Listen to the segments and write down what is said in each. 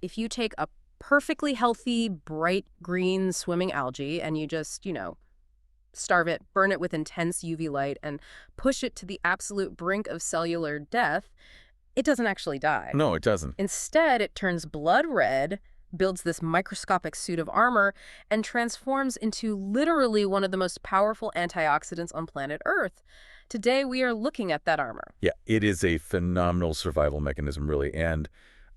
If you take a perfectly healthy, bright green swimming algae and you just, starve it, burn it with intense UV light, and push it to the absolute brink of cellular death, it doesn't actually die. No, it doesn't. Instead, it turns blood red, builds this microscopic suit of armor, and transforms into literally one of the most powerful antioxidants on planet Earth. Today, we are looking at that armor. Yeah, it is a phenomenal survival mechanism, really. And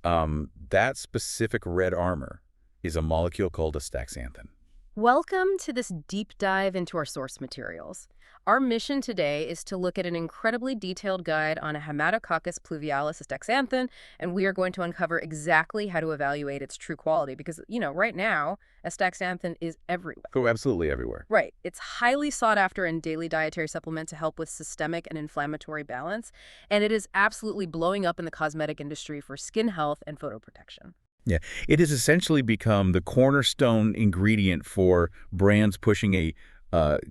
that specific red armor is a molecule called astaxanthin. Welcome to this deep dive into our source materials. Our mission today is to look at an incredibly detailed guide on a Haematococcus pluvialis astaxanthin, and we are going to uncover exactly how to evaluate its true quality because, right now, astaxanthin is everywhere. Oh, absolutely everywhere. Right. It's highly sought after in daily dietary supplement to help with systemic and inflammatory balance, and it is absolutely blowing up in the cosmetic industry for skin health and photoprotection. Yeah, it has essentially become the cornerstone ingredient for brands pushing a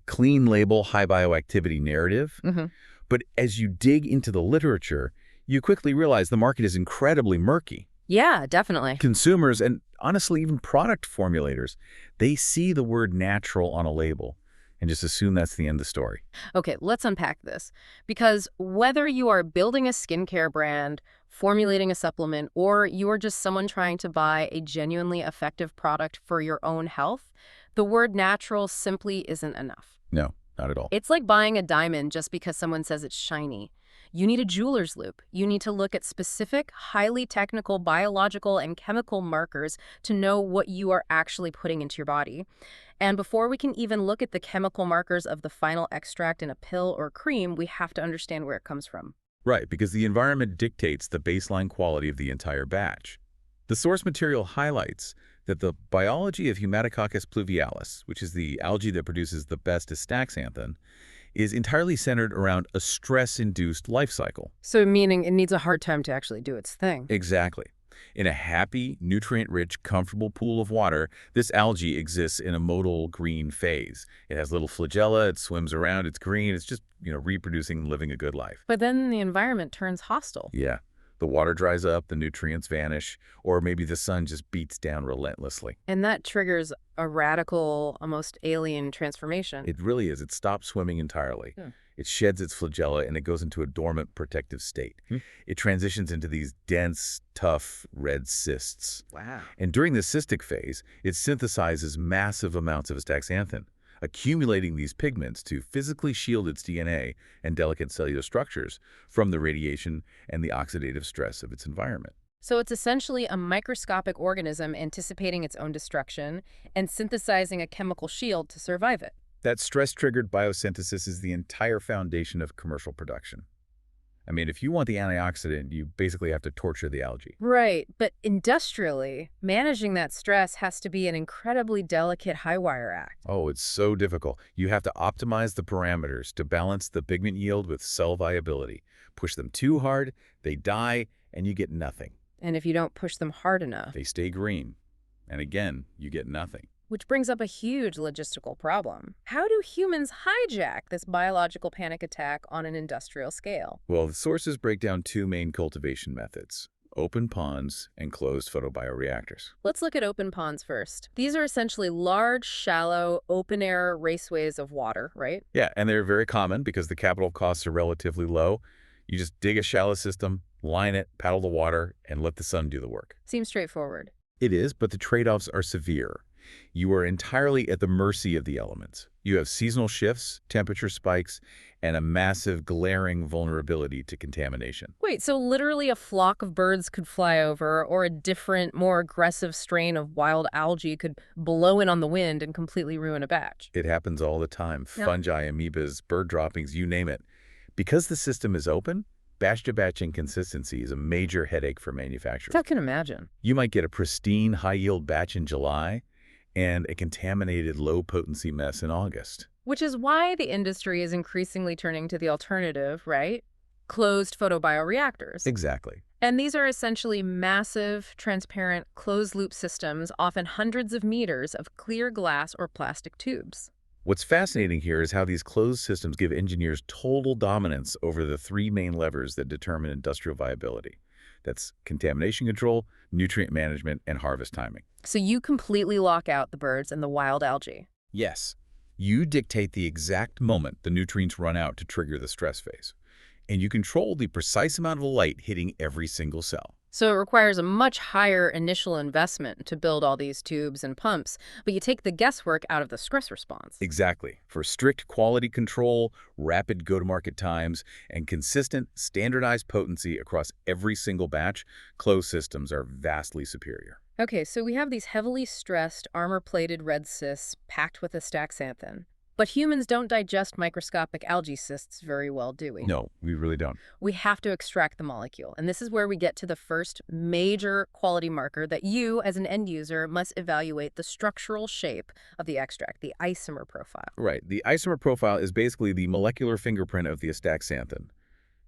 clean label, high bioactivity narrative. But as you dig into the literature, you quickly realize the market is incredibly murky. Yeah, definitely. Consumers and honestly even product formulators, they see the word natural on a label and just assume that's the end of the story. Okay, let's unpack this. Because whether you are building a skincare brand, formulating a supplement, or you are just someone trying to buy a genuinely effective product for your own health, the word natural simply isn't enough. No, not at all. It's like buying a diamond just because someone says it's shiny. You need a jeweler's loupe. You need to look at specific, highly technical biological and chemical markers to know what you are actually putting into your body. And before we can even look at the chemical markers of the final extract in a pill or cream, we have to understand where it comes from. Right, because the environment dictates the baseline quality of the entire batch. The source material highlights that the biology of Haematococcus pluvialis, which is the algae that produces the best astaxanthin, is entirely centered around a stress-induced life cycle. So meaning it needs a hard time to actually do its thing. Exactly. In a happy, nutrient-rich, comfortable pool of water, this algae exists in a motile green phase. It has little flagella, it swims around, it's green, it's just, reproducing and living a good life. But then the environment turns hostile. Yeah. The water dries up, the nutrients vanish, or maybe the sun just beats down relentlessly. And that triggers a radical, almost alien transformation. It really is. It stops swimming entirely. It sheds its flagella and it goes into a dormant protective state. It transitions into these dense, tough, red cysts. Wow. And during the cystic phase, it synthesizes massive amounts of astaxanthin, accumulating these pigments to physically shield its DNA and delicate cellular structures from the radiation and the oxidative stress of its environment. So it's essentially a microscopic organism anticipating its own destruction and synthesizing a chemical shield to survive it. That stress-triggered biosynthesis is the entire foundation of commercial production. I mean, if you want the antioxidant, you basically have to torture the algae. Right, but industrially, managing that stress has to be an incredibly delicate high-wire act. Oh, it's so difficult. You have to optimize the parameters to balance the pigment yield with cell viability. Push them too hard, they die, and you get nothing. And if you don't push them hard enough, They stay green. And again, you get nothing. which brings up a huge logistical problem. How do humans hijack this biological panic attack on an industrial scale? Well, the sources break down two main cultivation methods: open ponds and closed photobioreactors. Let's look at open ponds first. These are essentially large, shallow, open-air raceways of water, right? Yeah, and they're very common because the capital costs are relatively low. You just dig a shallow system, line it, paddle the water, and let the sun do the work. Seems straightforward. It is, but the trade-offs are severe. You are entirely at the mercy of the elements. You have seasonal shifts, temperature spikes, and a massive, glaring vulnerability to contamination. Wait, so literally a flock of birds could fly over, or a different, more aggressive strain of wild algae could blow in on the wind and completely ruin a batch? It happens all the time. Yeah. Fungi, amoebas, bird droppings, you name it. Because the system is open, batch-to-batch inconsistency is a major headache for manufacturers. I can imagine. You might get a pristine, high-yield batch in July and a contaminated, low-potency mess in August. Which is why the industry is increasingly turning to the alternative, right? Closed photobioreactors. Exactly. And these are essentially massive, transparent, closed-loop systems, often hundreds of meters of clear glass or plastic tubes. What's fascinating here is how these closed systems give engineers total dominance over the three main levers that determine industrial viability. That's contamination control, nutrient management, and harvest timing. So you completely lock out the birds and the wild algae. Yes, you dictate the exact moment the nutrients run out to trigger the stress phase, and you control the precise amount of light hitting every single cell. So it requires a much higher initial investment to build all these tubes and pumps, but you take the guesswork out of the stress response. Exactly. For strict quality control, rapid go-to-market times, and consistent, standardized potency across every single batch, closed systems are vastly superior. Okay, so we have these heavily stressed, armor-plated red cysts packed with astaxanthin. But humans don't digest microscopic algae cysts very well, do we? No, we really don't. We have to extract the molecule. And this is where we get to the first major quality marker that you, as an end user, must evaluate the structural shape of the extract, the isomer profile. Right. The isomer profile is basically the molecular fingerprint of the astaxanthin.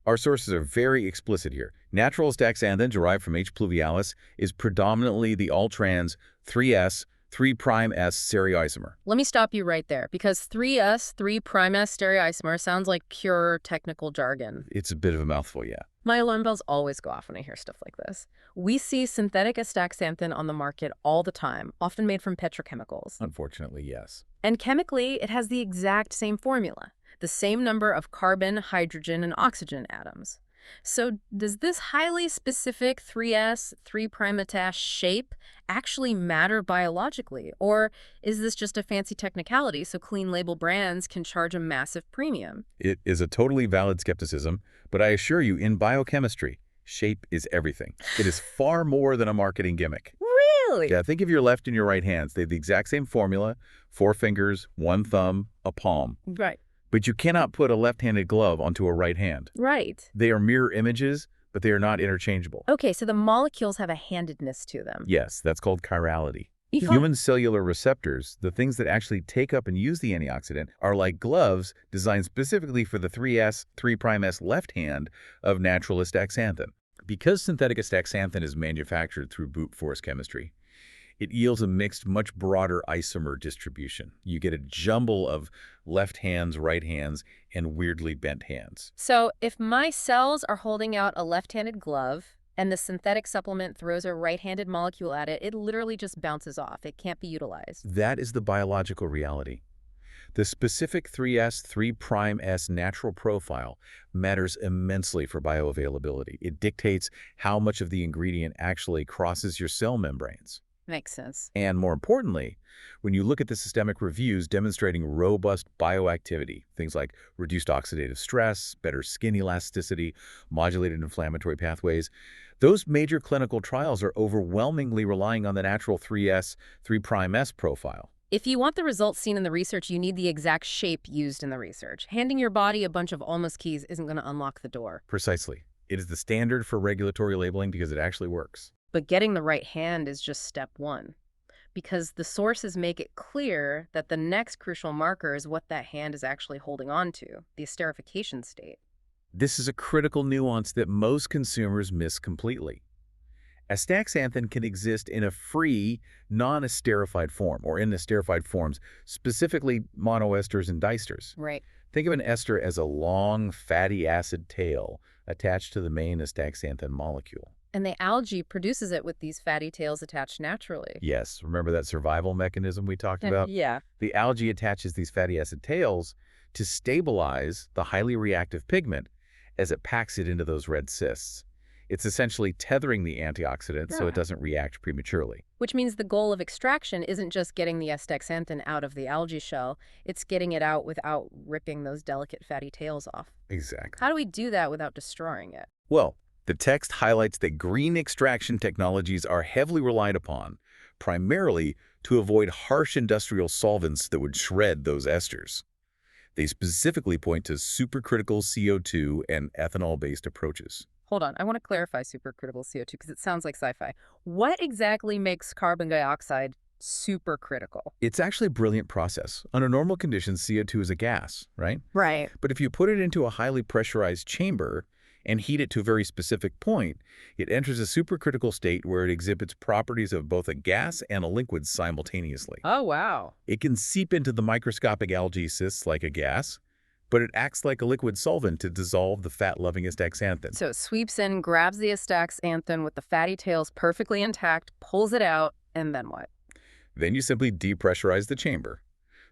Our sources are very explicit here. Natural astaxanthin derived from H. pluvialis is predominantly the all-trans 3S, 3' S stereoisomer. Let me stop you right there, because 3S, 3' S stereoisomer sounds like pure technical jargon. It's a bit of a mouthful, yeah. My alarm bells always go off when I hear stuff like this. We see synthetic astaxanthin on the market all the time, often made from petrochemicals. Unfortunately, yes. And chemically, it has the exact same formula, the same number of carbon, hydrogen, and oxygen atoms. So does this highly specific 3S, 3' attached shape actually matter biologically? Or is this just a fancy technicality so clean label brands can charge a massive premium? It is a totally valid skepticism, but I assure you, in biochemistry, shape is everything. It is far more than a marketing gimmick. Really? Yeah, think of your left and your right hands. They have the exact same formula, 4 fingers, 1 thumb, a palm. Right. But you cannot put a left-handed glove onto a right hand. Right. They are mirror images, but they are not interchangeable. Okay, so the molecules have a handedness to them. Yes, that's called chirality. You can't- Human cellular receptors, the things that actually take up and use the antioxidant, are like gloves designed specifically for the 3S, 3' S left hand of natural astaxanthin. Because synthetic astaxanthin is manufactured through brute force chemistry, it yields a mixed, much broader isomer distribution. You get a jumble of left hands, right hands, and weirdly bent hands. So if my cells are holding out a left-handed glove and the synthetic supplement throws a right-handed molecule at it, it literally just bounces off. It can't be utilized. That is the biological reality. The specific 3S, 3' S natural profile matters immensely for bioavailability. It dictates how much of the ingredient actually crosses your cell membranes. Makes sense. And more importantly, when you look at the systemic reviews demonstrating robust bioactivity, things like reduced oxidative stress, better skin elasticity, modulated inflammatory pathways, those major clinical trials are overwhelmingly relying on the natural 3S, 3' S profile. If you want the results seen in the research, you need the exact shape used in the research. Handing your body a bunch of almost keys isn't going to unlock the door. Precisely. It is the standard for regulatory labeling because it actually works. But getting the right hand is just step one, because the sources make it clear that the next crucial marker is what that hand is actually holding on to, the esterification state. This is a critical nuance that most consumers miss completely. Astaxanthin can exist in a free, non-esterified form, or in esterified forms, specifically monoesters and diesters. Right. Think of an ester as a long, fatty acid tail attached to the main astaxanthin molecule. And the algae produces it with these fatty tails attached naturally. Yes, remember that survival mechanism we talked about? Yeah. The algae attaches these fatty acid tails to stabilize the highly reactive pigment as it packs it into those red cysts. It's essentially tethering the antioxidant so it doesn't react prematurely. Which means the goal of extraction isn't just getting the astaxanthin out of the algae shell, it's getting it out without ripping those delicate fatty tails off. Exactly. How do we do that without destroying it? Well, the text highlights that green extraction technologies are heavily relied upon, primarily to avoid harsh industrial solvents that would shred those esters. They specifically point to supercritical CO2 and ethanol-based approaches. Hold on, I want to clarify supercritical CO2 because it sounds like sci-fi. What exactly makes carbon dioxide supercritical? It's actually a brilliant process. Under normal conditions, CO2 is a gas, right? Right. But if you put it into a highly pressurized chamber and heat it to a very specific point, it enters a supercritical state where it exhibits properties of both a gas and a liquid simultaneously. Oh, wow. It can seep into the microscopic algae cysts like a gas, but it acts like a liquid solvent to dissolve the fat-loving astaxanthin. So it sweeps in, grabs the astaxanthin with the fatty tails perfectly intact, pulls it out, and then what? Then you simply depressurize the chamber.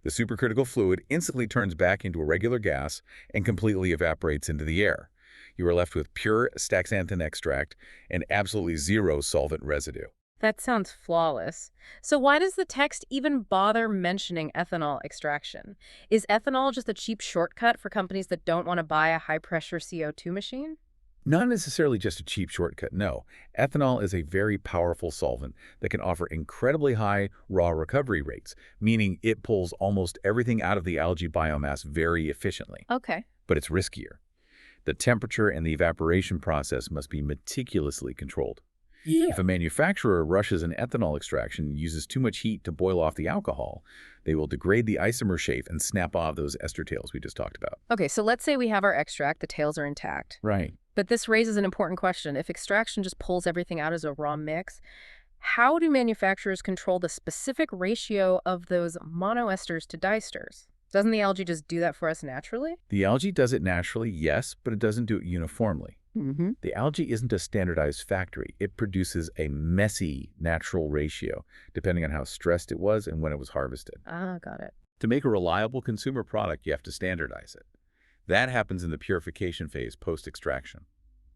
The supercritical fluid instantly turns back into a regular gas and completely evaporates into the air. You are left with pure astaxanthin extract and absolutely zero solvent residue. That sounds flawless. So why does the text even bother mentioning ethanol extraction? Is ethanol just a cheap shortcut for companies that don't want to buy a high-pressure CO2 machine? Not necessarily just a cheap shortcut, no. Ethanol is a very powerful solvent that can offer incredibly high raw recovery rates, meaning it pulls almost everything out of the algae biomass very efficiently. Okay. But it's riskier. The temperature and the evaporation process must be meticulously controlled. Yeah. If a manufacturer rushes an ethanol extraction and uses too much heat to boil off the alcohol, they will degrade the isomer shape and snap off those ester tails we just talked about. Okay, so let's say we have our extract, the tails are intact. Right. But this raises an important question. If extraction just pulls everything out as a raw mix, how do manufacturers control the specific ratio of those monoesters to diesters? Doesn't the algae just do that for us naturally? The algae does it naturally, yes, but it doesn't do it uniformly. Mm-hmm. The algae isn't a standardized factory. It produces a messy natural ratio, depending on how stressed it was and when it was harvested. Ah, got it. To make a reliable consumer product, you have to standardize it. That happens in the purification phase post-extraction.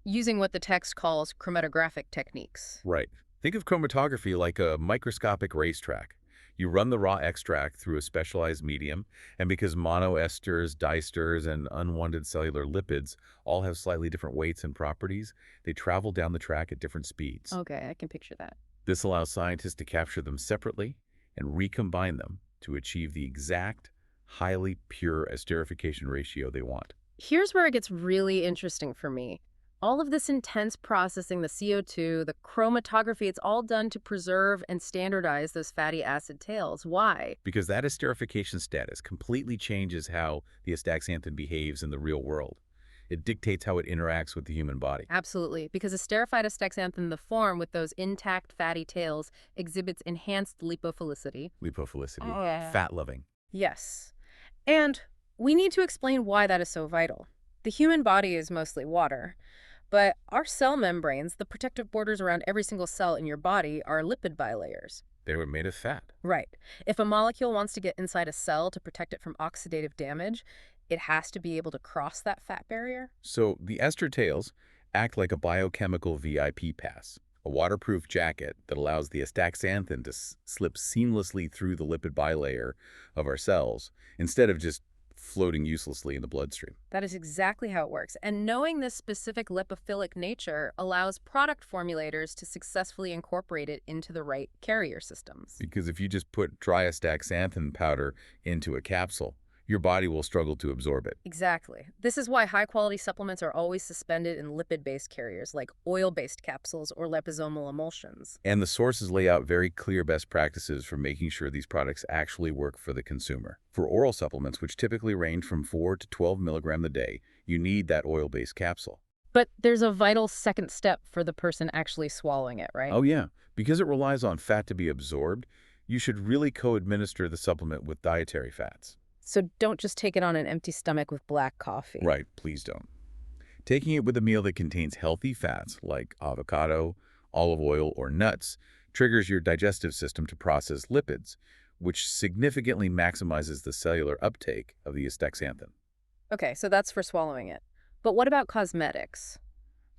Using what the text calls chromatographic techniques. Right. Think of chromatography like a microscopic racetrack. You run the raw extract through a specialized medium, and because monoesters, diesters, and unwanted cellular lipids all have slightly different weights and properties, they travel down the track at different speeds. Okay, I can picture that. This allows scientists to capture them separately and recombine them to achieve the exact, highly pure esterification ratio they want. Here's where it gets really interesting for me. All of this intense processing, the CO2, the chromatography, it's all done to preserve and standardize those fatty acid tails. Why? Because that esterification status completely changes how the astaxanthin behaves in the real world. It dictates how it interacts with the human body. Absolutely, because esterified astaxanthin, the form with those intact fatty tails, exhibits enhanced lipophilicity. Lipophilicity, Oh, yeah. fat-loving. Yes. And we need to explain why that is so vital. The human body is mostly water. But our cell membranes, the protective borders around every single cell in your body, are lipid bilayers. They were made of fat. Right. If a molecule wants to get inside a cell to protect it from oxidative damage, it has to be able to cross that fat barrier. So the ester tails act like a biochemical VIP pass, a waterproof jacket that allows the astaxanthin to slip seamlessly through the lipid bilayer of our cells instead of just floating uselessly in the bloodstream. That is exactly how it works. And knowing this specific lipophilic nature allows product formulators to successfully incorporate it into the right carrier systems. Because if you just put dry astaxanthin powder into a capsule, your body will struggle to absorb it. Exactly. This is why high-quality supplements are always suspended in lipid-based carriers like oil-based capsules or liposomal emulsions. And the sources lay out very clear best practices for making sure these products actually work for the consumer. For oral supplements, which typically range from 4 to 12 milligram a day, you need that oil-based capsule. But there's a vital second step for the person actually swallowing it, right? Oh yeah, because it relies on fat to be absorbed, you should really co-administer the supplement with dietary fats. So don't just take it on an empty stomach with black coffee. Right, please don't. Taking it with a meal that contains healthy fats like avocado, olive oil, or nuts triggers your digestive system to process lipids, which significantly maximizes the cellular uptake of the astaxanthin. Okay, so that's for swallowing it. But what about cosmetics?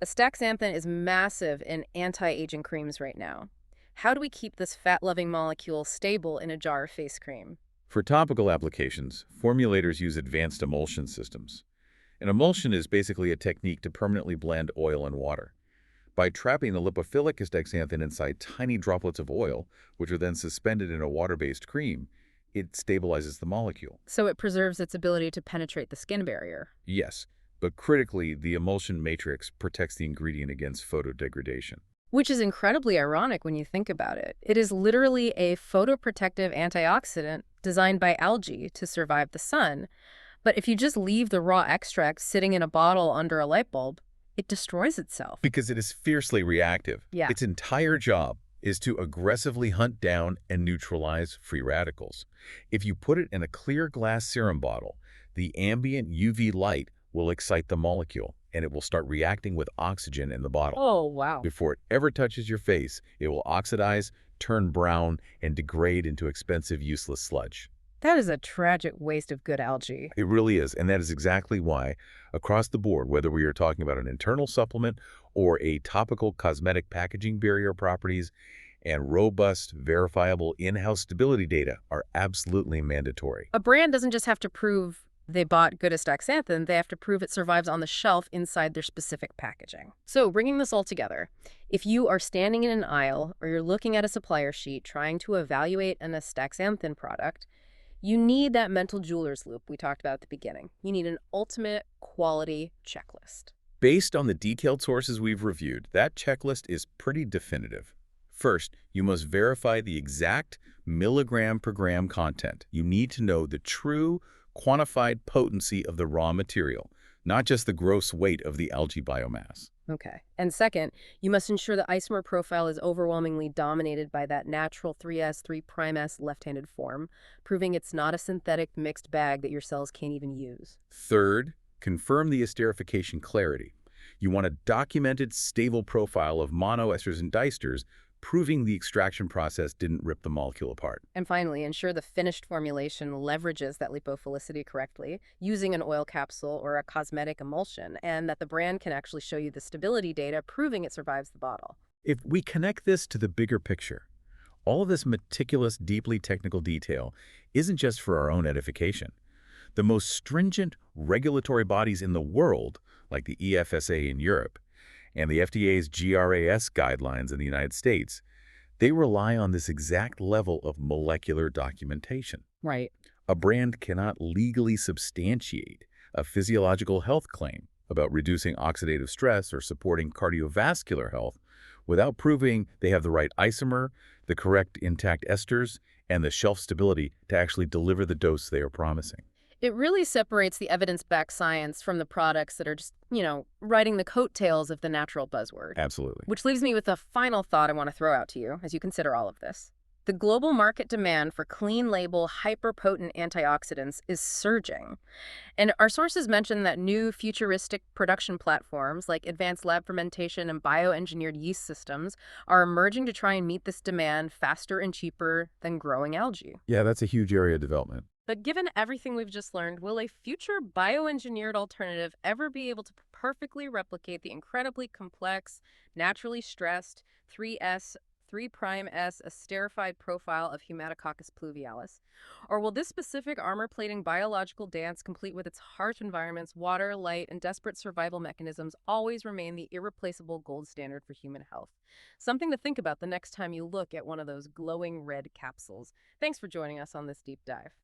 Astaxanthin is massive in anti-aging creams right now. How do we keep this fat-loving molecule stable in a jar of face cream? For topical applications, formulators use advanced emulsion systems. An emulsion is basically a technique to permanently blend oil and water. By trapping the lipophilic astaxanthin inside tiny droplets of oil, which are then suspended in a water-based cream, it stabilizes the molecule. So it preserves its ability to penetrate the skin barrier. Yes, but critically, the emulsion matrix protects the ingredient against photodegradation. Which is incredibly ironic when you think about it. It is literally a photoprotective antioxidant designed by algae to survive the sun. But if you just leave the raw extract sitting in a bottle under a light bulb, it destroys itself. Because it is fiercely reactive. Yeah. Its entire job is to aggressively hunt down and neutralize free radicals. If you put it in a clear glass serum bottle, the ambient UV light will excite the molecule, and it will start reacting with oxygen in the bottle. Oh, wow. Before it ever touches your face, it will oxidize, turn brown, and degrade into expensive, useless sludge. That is a tragic waste of good algae. It really is, and that is exactly why, across the board, whether we are talking about an internal supplement or a topical cosmetic packaging barrier properties and robust, verifiable in-house stability data are absolutely mandatory. A brand doesn't just have to prove they bought good astaxanthin, they have to prove it survives on the shelf inside their specific packaging. So, bringing this all together, if you are standing in an aisle or you're looking at a supplier sheet trying to evaluate an astaxanthin product, you need that mental jeweler's loop we talked about at the beginning. You need an ultimate quality checklist. Based on the detailed sources we've reviewed, that checklist is pretty definitive. First, you must verify the exact milligram per gram content. You need to know the true quantified potency of the raw material, not just the gross weight of the algae biomass. Okay. And second, you must ensure the isomer profile is overwhelmingly dominated by that natural 3S, 3' left-handed form, proving it's not a synthetic mixed bag that your cells can't even use. Third, confirm the esterification clarity. You want a documented, stable profile of monoesters and diesters, proving the extraction process didn't rip the molecule apart. And finally, ensure the finished formulation leverages that lipophilicity correctly, using an oil capsule or a cosmetic emulsion, and that the brand can actually show you the stability data proving it survives the bottle. If we connect this to the bigger picture, all of this meticulous, deeply technical detail isn't just for our own edification. The most stringent regulatory bodies in the world, like the EFSA in Europe, and the FDA's GRAS guidelines in the United States, they rely on this exact level of molecular documentation. Right. A brand cannot legally substantiate a physiological health claim about reducing oxidative stress or supporting cardiovascular health without proving they have the right isomer, the correct intact esters, and the shelf stability to actually deliver the dose they are promising. It really separates the evidence-backed science from the products that are just, riding the coattails of the natural buzzword. Absolutely. Which leaves me with a final thought I want to throw out to you as you consider all of this. The global market demand for clean label, hyper-potent antioxidants is surging. And our sources mention that new futuristic production platforms like advanced lab fermentation and bioengineered yeast systems are emerging to try and meet this demand faster and cheaper than growing algae. Yeah, that's a huge area of development. But given everything we've just learned, will a future bioengineered alternative ever be able to perfectly replicate the incredibly complex, naturally stressed 3S, 3'S esterified profile of Humatococcus pluvialis? Or will this specific armor-plating biological dance, complete with its harsh environments, water, light, and desperate survival mechanisms, always remain the irreplaceable gold standard for human health? Something to think about the next time you look at one of those glowing red capsules. Thanks for joining us on this deep dive.